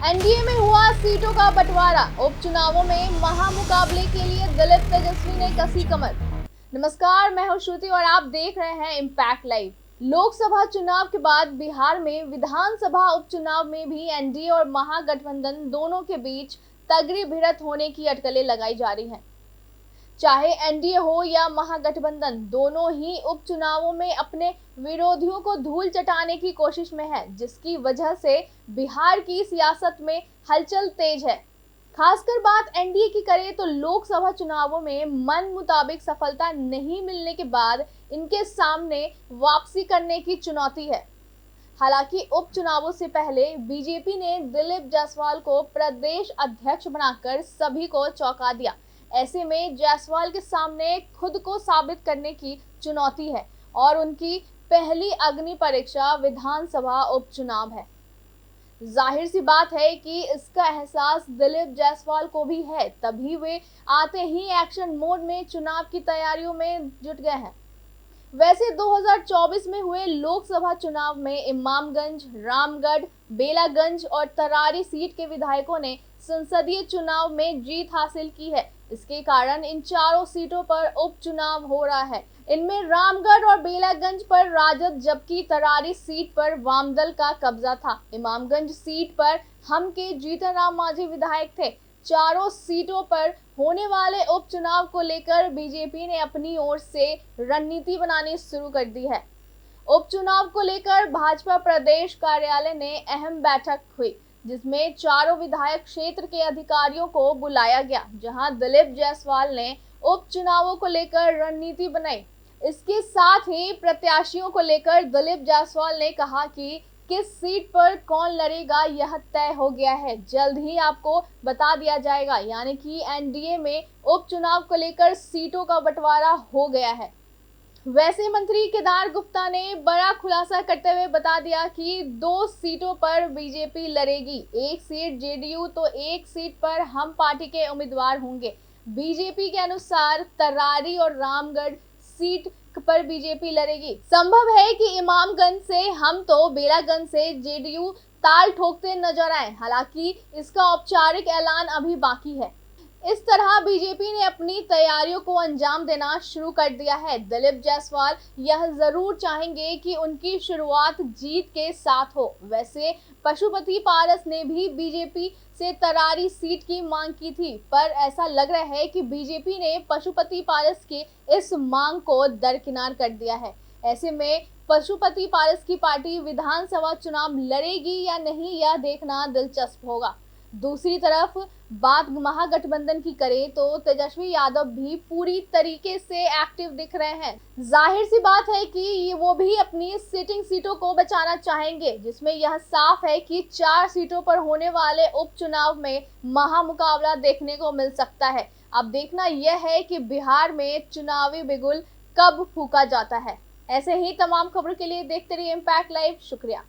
NDA में हुआ सीटों का बंटवारा, उपचुनावों में महामुकाबले के लिए दिलीप तेजस्वी ने कसी कमर। नमस्कार, मैं हूं श्रुति और आप देख रहे हैं इम्पैक्ट लाइव। लोकसभा चुनाव के बाद बिहार में विधानसभा उपचुनाव में भी एनडीए और महागठबंधन दोनों के बीच तगड़ी भिड़ंत होने की अटकलें लगाई जा रही हैं। चाहे एनडीए हो या महागठबंधन, दोनों ही उपचुनावों में अपने विरोधियों को धूल चटाने की कोशिश में है, जिसकी वजह से बिहार की सियासत में हलचल तेज है। खासकर बात एनडीए की करें तो लोकसभा चुनावों में मन मुताबिक सफलता नहीं मिलने के बाद इनके सामने वापसी करने की चुनौती है। हालांकि उपचुनावों से पहले बीजेपी ने दिलीप जायसवाल को प्रदेश अध्यक्ष बनाकर सभी को चौंका दिया। ऐसे में जायसवाल के सामने खुद को साबित करने की चुनौती है और उनकी पहली अग्नि परीक्षा विधानसभा उपचुनाव है। जाहिर सी बात है कि इसका एहसास दिलीप जायसवाल को भी है, तभी वे आते ही एक्शन मोड में चुनाव की तैयारियों में जुट गए हैं। वैसे 2024 में हुए लोकसभा चुनाव में इमामगंज, रामगढ़, बेलागंज और तरारी सीट के विधायकों ने संसदीय चुनाव में जीत हासिल की है। इसके कारण इन चारों सीटों पर उपचुनाव हो रहा है। इनमें रामगढ़ और बेलागंज पर राजद, जबकि तरारी सीट पर वामदल का कब्जा था। इमामगंज सीट पर हम के जीतन राम मांझी विधायक थे। चारों सीटों पर होने वाले उपचुनाव को लेकर बीजेपी ने अपनी ओर से रणनीति बनानी शुरू कर दी है। उपचुनाव को लेकर भाजपा प्रदेश कार्यालय में अहम बैठक हुई, जिसमें चारों विधायक क्षेत्र के अधिकारियों को बुलाया गया, जहां दिलीप जायसवाल ने उपचुनावों को लेकर रणनीति बनाई। इसके साथ ही प्रत्याशियों को लेकर दिलीप जायसवाल ने कहा कि किस सीट पर कौन लड़ेगा यह तय हो गया है, जल्द ही आपको बता दिया जाएगा। यानी कि एनडीए में उपचुनाव को लेकर सीटों का बंटवारा हो गया है। वैसे मंत्री केदार गुप्ता ने बड़ा खुलासा करते हुए बता दिया कि 2 सीटों पर बीजेपी लड़ेगी, एक सीट जेडीयू तो एक सीट पर हम पार्टी के उम्मीदवार होंगे। बीजेपी के अनुसार तरारी और रामगढ़ सीट पर बीजेपी लड़ेगी। संभव है कि इमामगंज से हम तो बेलागंज से जेडीयू ताल ठोकते नजर आए। हालांकि इसका औपचारिक ऐलान अभी बाकी है। इस तरह बीजेपी ने अपनी तैयारियों को अंजाम देना शुरू कर दिया है। दिलीप जायसवाल यह जरूर चाहेंगे कि उनकी शुरुआत जीत के साथ हो। वैसे पशुपति पारस ने भी बीजेपी से तरारी सीट की मांग की थी, पर ऐसा लग रहा है कि बीजेपी ने पशुपति पारस के इस मांग को दरकिनार कर दिया है। ऐसे में पशुपति पारस की पार्टी विधानसभा चुनाव लड़ेगी या नहीं, यह देखना दिलचस्प होगा। दूसरी तरफ बात महागठबंधन की करें तो तेजस्वी यादव भी पूरी तरीके से एक्टिव दिख रहे हैं। जाहिर सी बात है कि वो भी अपनी सिटिंग सीटों को बचाना चाहेंगे, जिसमें यह साफ है कि 4 सीटों पर होने वाले उपचुनाव में महामुकाबला देखने को मिल सकता है। अब देखना यह है कि बिहार में चुनावी बिगुल कब फूंका जाता है। ऐसे ही तमाम खबरों के लिए देखते रहिए इम्पैक्ट लाइव। शुक्रिया।